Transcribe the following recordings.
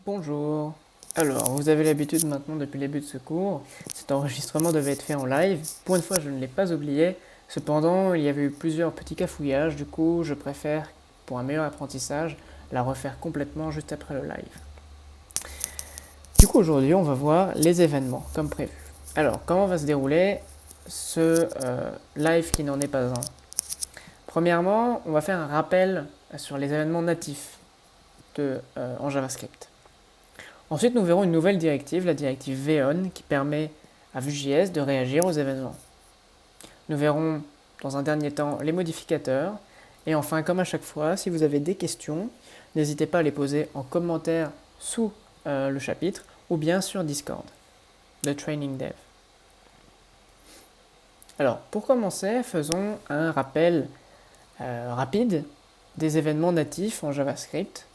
Bonjour. Alors, vous avez l'habitude maintenant depuis le début de ce cours, cet enregistrement devait être fait en live. Pour une fois, je ne l'ai pas oublié. Cependant, il y avait eu plusieurs petits cafouillages, du coup, je préfère, pour un meilleur apprentissage, la refaire complètement juste après le live. Du coup, aujourd'hui, on va voir les événements, comme prévu. Alors, comment va se dérouler ce live qui n'en est pas un? Premièrement, on va faire un rappel sur les événements natifs en JavaScript. Ensuite, nous verrons une nouvelle directive, la directive VON, qui permet à Vue.js de réagir aux événements. Nous verrons dans un dernier temps les modificateurs. Et enfin, comme à chaque fois, si vous avez des questions, n'hésitez pas à les poser en commentaire sous le chapitre ou bien sur Discord, de Training Dev. Alors, pour commencer, faisons un rappel rapide des événements natifs en JavaScript.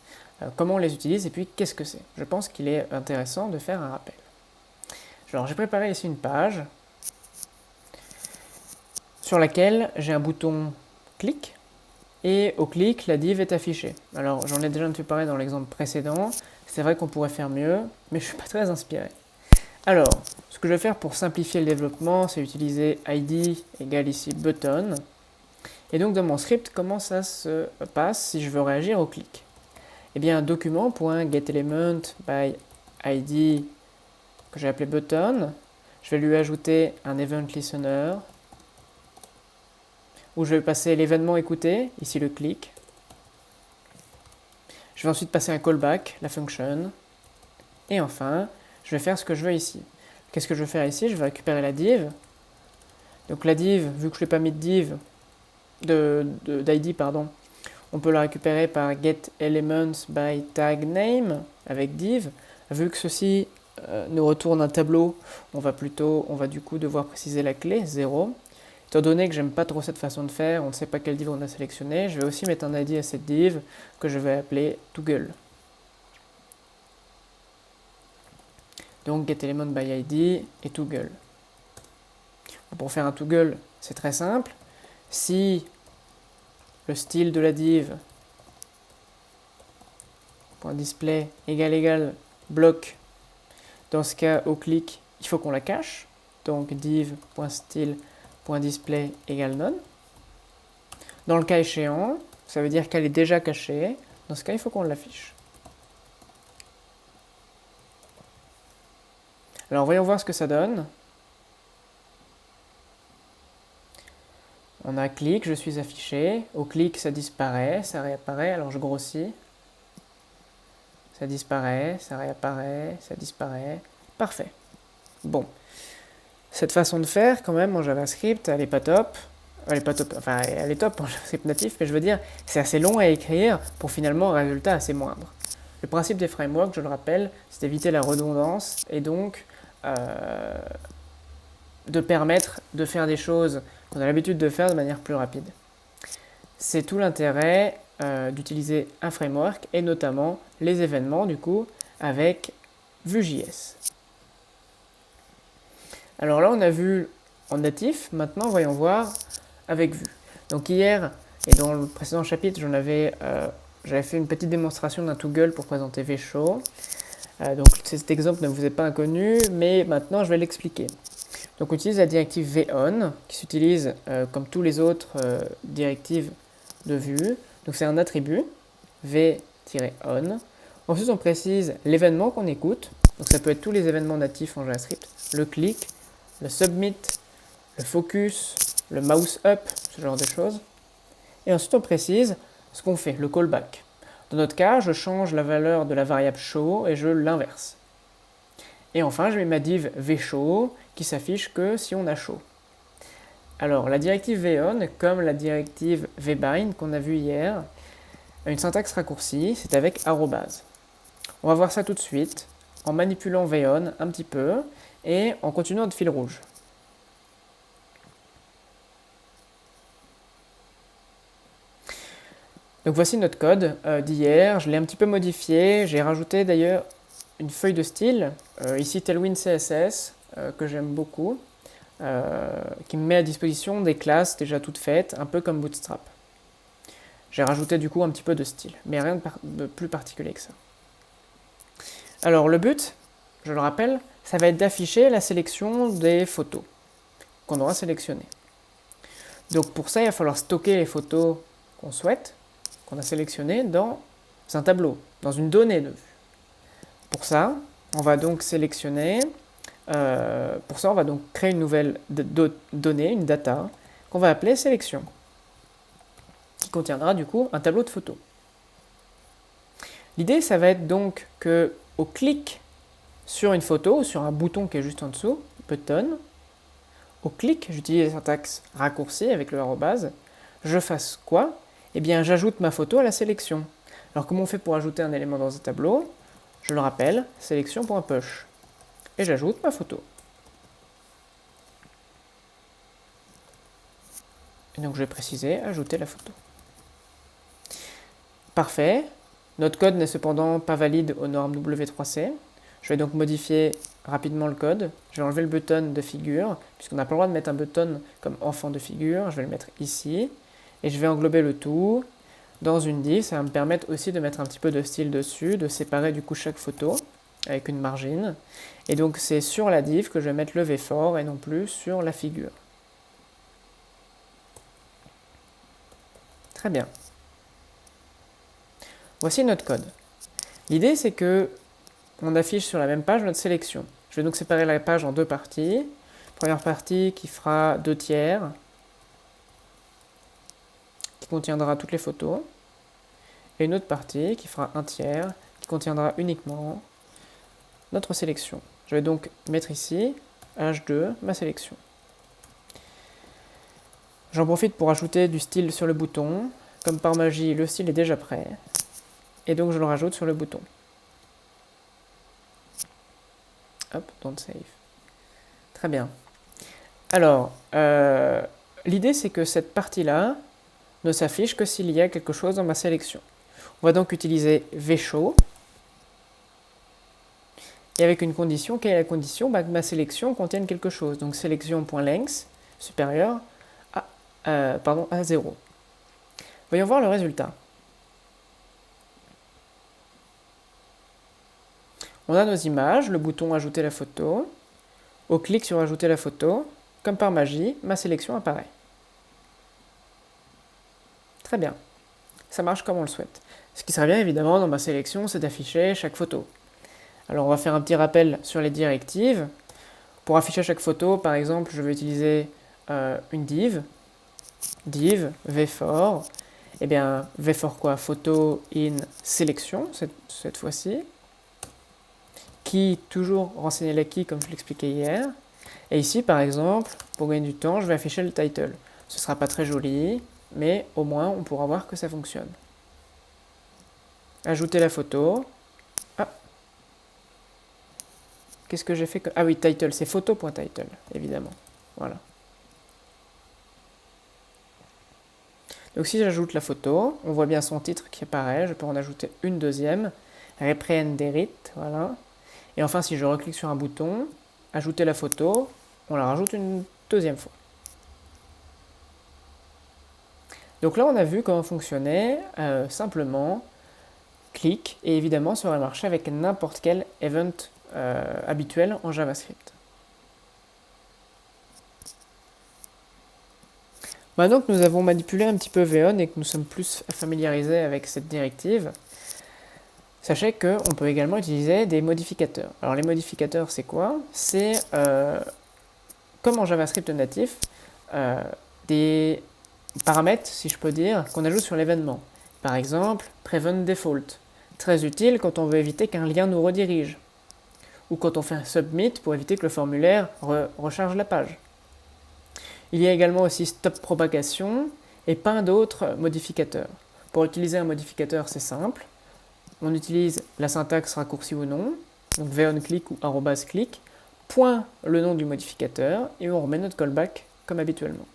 Comment on les utilise et puis qu'est-ce que c'est. Je pense qu'il est intéressant de faire un rappel. Alors j'ai préparé ici une page sur laquelle j'ai un bouton clic et au clic la div est affichée. Alors j'en ai déjà un petit peu parlé dans l'exemple précédent, c'est vrai qu'on pourrait faire mieux, mais je ne suis pas très inspiré. Alors, ce que je vais faire pour simplifier le développement, c'est utiliser id égale ici button. Et donc dans mon script, comment ça se passe si je veux réagir au clic? Eh bien, un document.getElementById que j'ai appelé button, je vais lui ajouter un event listener où je vais passer l'événement écouté, ici le clic. Je vais ensuite passer un callback, la function. Et enfin, je vais faire ce que je veux ici. Qu'est-ce que je vais faire ici? Je vais récupérer la div. Donc la div, vu que je n'ai pas mis de div, d'ID, pardon, on peut la récupérer par getElementsByTagName avec div. Vu que ceci nous retourne un tableau, on va du coup devoir préciser la clé, 0. Étant donné que j'aime pas trop cette façon de faire, on ne sait pas quelle div on a sélectionné, je vais aussi mettre un ID à cette div que je vais appeler toggle. Donc getElementById et toggle. Pour faire un toggle, c'est très simple. Si le style de la div .display égale bloc, dans ce cas au clic il faut qu'on la cache, donc div.style.display égale none. Dans le cas échéant, ça veut dire qu'elle est déjà cachée, dans ce cas il faut qu'on l'affiche. Alors voyons voir ce que ça donne. On a clic, je suis affiché, au clic ça disparaît, ça réapparaît, alors je grossis. Ça disparaît, ça réapparaît, ça disparaît. Parfait. Bon. Cette façon de faire, quand même, en JavaScript, elle n'est pas top. Elle est pas top, enfin, elle est top en JavaScript natif, mais je veux dire, c'est assez long à écrire pour finalement un résultat assez moindre. Le principe des frameworks, je le rappelle, c'est d'éviter la redondance et donc de permettre de faire des choses qu'on a l'habitude de faire de manière plus rapide. C'est tout l'intérêt d'utiliser un framework et notamment les événements du coup avec Vue.js. Alors là on a vu en natif, maintenant voyons voir avec Vue. Donc hier et dans le précédent chapitre j'avais fait une petite démonstration d'un toggle pour présenter VShow. Donc cet exemple ne vous est pas inconnu, mais maintenant je vais l'expliquer. Donc on utilise la directive VON qui s'utilise comme tous les autres directives de Vue. Donc c'est un attribut, v-on. Ensuite on précise l'événement qu'on écoute. Donc ça peut être tous les événements natifs en JavaScript. Le click, le submit, le focus, le mouse up, ce genre de choses. Et ensuite on précise ce qu'on fait, le callback. Dans notre cas, je change la valeur de la variable show et je l'inverse. Et enfin, je mets ma div vShow qui s'affiche que si on a show. Alors, la directive VON, comme la directive vBind qu'on a vu hier, a une syntaxe raccourcie, c'est avec arrobase. On va voir ça tout de suite, en manipulant VON un petit peu, et en continuant de fil rouge. Donc voici notre code d'hier, je l'ai un petit peu modifié, j'ai rajouté d'ailleurs une feuille de style, ici Tailwind CSS, que j'aime beaucoup, qui me met à disposition des classes déjà toutes faites, un peu comme Bootstrap. J'ai rajouté du coup un petit peu de style, mais rien de plus particulier que ça. Alors le but, je le rappelle, ça va être d'afficher la sélection des photos qu'on aura sélectionnées. Donc pour ça, il va falloir stocker les photos qu'on souhaite, qu'on a sélectionnées dans un tableau, dans une donnée de vue. Pour ça, on va donc sélectionner, on va donc créer une nouvelle donnée, une data, qu'on va appeler sélection, qui contiendra du coup un tableau de photos. L'idée, ça va être donc que au clic sur une photo ou sur un bouton qui est juste en dessous, button, au clic, j'utilise la syntaxe raccourci avec le arrobase, je fasse quoi? Eh bien, j'ajoute ma photo à la sélection. Alors, comment on fait pour ajouter un élément dans un tableau? Je le rappelle, sélection.push. Et j'ajoute ma photo. Et donc, je vais préciser, ajouter la photo. Parfait. Notre code n'est cependant pas valide aux normes W3C. Je vais donc modifier rapidement le code. Je vais enlever le button de figure, puisqu'on n'a pas le droit de mettre un button comme enfant de figure. Je vais le mettre ici. Et je vais englober le tout dans une div. Ça va me permettre aussi de mettre un petit peu de style dessus, de séparer du coup chaque photo avec une margine. Et donc c'est sur la div que je vais mettre le v-for et non plus sur la figure. Très bien. Voici notre code. L'idée, c'est que on affiche sur la même page notre sélection. Je vais donc séparer la page en deux parties. Première partie qui fera 2/3, qui contiendra toutes les photos. Et une autre partie qui fera 1/3, qui contiendra uniquement notre sélection. Je vais donc mettre ici, H2, ma sélection. J'en profite pour ajouter du style sur le bouton. Comme par magie, le style est déjà prêt. Et donc je le rajoute sur le bouton. Hop, don't save. Très bien. Alors, l'idée c'est que cette partie-là ne s'affiche que s'il y a quelque chose dans ma sélection. On va donc utiliser vshow. Et avec une condition, quelle est la condition? Que ma sélection contienne quelque chose. Donc sélection.length supérieur à 0. Voyons voir le résultat. On a nos images, le bouton ajouter la photo. Au clic sur ajouter la photo, comme par magie, ma sélection apparaît. Très bien. Ça marche comme on le souhaite. Ce qui serait bien évidemment dans ma sélection, c'est d'afficher chaque photo. Alors on va faire un petit rappel sur les directives. Pour afficher chaque photo, par exemple, je vais utiliser une div v-for. Eh bien, v-for quoi? Photo in sélection, cette fois-ci. Qui, toujours renseigner la key comme je l'expliquais hier. Et ici, par exemple, pour gagner du temps, je vais afficher le title. Ce ne sera pas très joli, mais au moins on pourra voir que ça fonctionne. Ajouter la photo. Ah. Qu'est-ce que j'ai fait? Ah oui, title, c'est photo.title, évidemment. Voilà. Donc si j'ajoute la photo, on voit bien son titre qui apparaît. Je peux en ajouter une deuxième. Repreenderit, voilà. Et enfin, si je reclique sur un bouton, ajouter la photo, on la rajoute une deuxième fois. Donc là, on a vu comment fonctionnait simplement clic, et évidemment, ça aurait marché avec n'importe quel event habituel en JavaScript. Maintenant que nous avons manipulé un petit peu Veon et que nous sommes plus familiarisés avec cette directive, sachez qu'on peut également utiliser des modificateurs. Alors les modificateurs, c'est quoi? C'est, comme en JavaScript natif, des paramètres, si je peux dire, qu'on ajoute sur l'événement. Par exemple, prevent default. Très utile quand on veut éviter qu'un lien nous redirige. Ou quand on fait un submit pour éviter que le formulaire recharge la page. Il y a également aussi stop propagation et plein d'autres modificateurs. Pour utiliser un modificateur, c'est simple. On utilise la syntaxe raccourci ou non, donc /click ou @click, point le nom du modificateur, et on remet notre callback comme habituellement.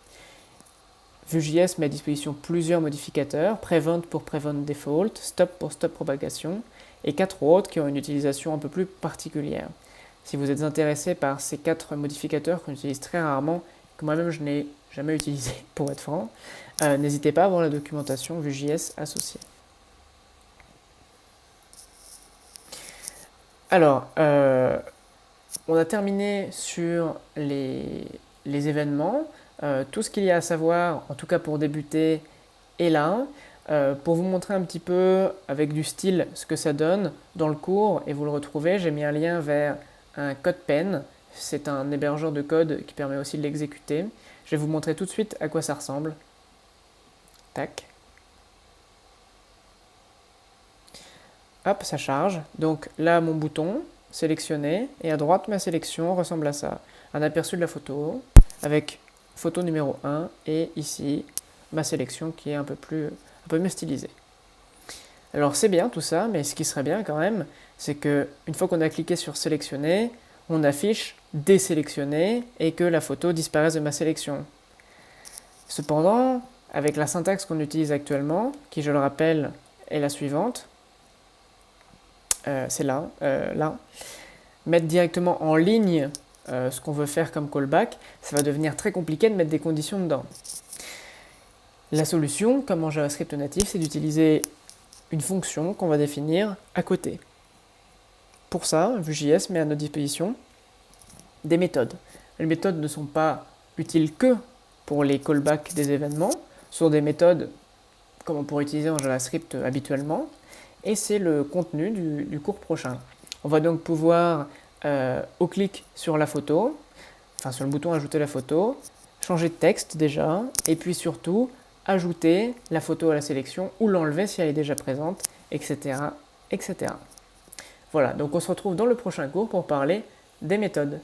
Vue.js met à disposition plusieurs modificateurs, prevent pour prevent default, stop pour stop propagation, et 4 autres qui ont une utilisation un peu plus particulière. Si vous êtes intéressé par ces 4 modificateurs qu'on utilise très rarement, que moi-même je n'ai jamais utilisé pour être franc, n'hésitez pas à voir la documentation Vue.js associée. Alors, on a terminé sur les événements. Tout ce qu'il y a à savoir, en tout cas pour débuter, est là. Pour vous montrer un petit peu avec du style ce que ça donne dans le cours, et vous le retrouvez, j'ai mis un lien vers un CodePen. C'est un hébergeur de code qui permet aussi de l'exécuter. Je vais vous montrer tout de suite à quoi ça ressemble. Tac. Hop, ça charge. Donc là, mon bouton, sélectionné, et à droite, ma sélection ressemble à ça. Un aperçu de la photo, avec photo numéro 1, et ici, ma sélection qui est un peu mieux stylisée. Alors c'est bien tout ça, mais ce qui serait bien quand même, c'est que une fois qu'on a cliqué sur sélectionner, on affiche désélectionner et que la photo disparaisse de ma sélection. Cependant, avec la syntaxe qu'on utilise actuellement, qui je le rappelle est la suivante, c'est là, mettre directement en ligne ce qu'on veut faire comme callback, ça va devenir très compliqué de mettre des conditions dedans. La solution, comme en JavaScript natif, c'est d'utiliser une fonction qu'on va définir à côté. Pour ça, Vue.js met à notre disposition des méthodes. Les méthodes ne sont pas utiles que pour les callbacks des événements, ce sont des méthodes comme on pourrait utiliser en JavaScript habituellement, et c'est le contenu du cours prochain. On va donc pouvoir, au clic sur la photo, enfin sur le bouton ajouter la photo, changer de texte déjà, et puis surtout ajouter la photo à la sélection ou l'enlever si elle est déjà présente, etc., etc. Voilà, donc on se retrouve dans le prochain cours pour parler des méthodes.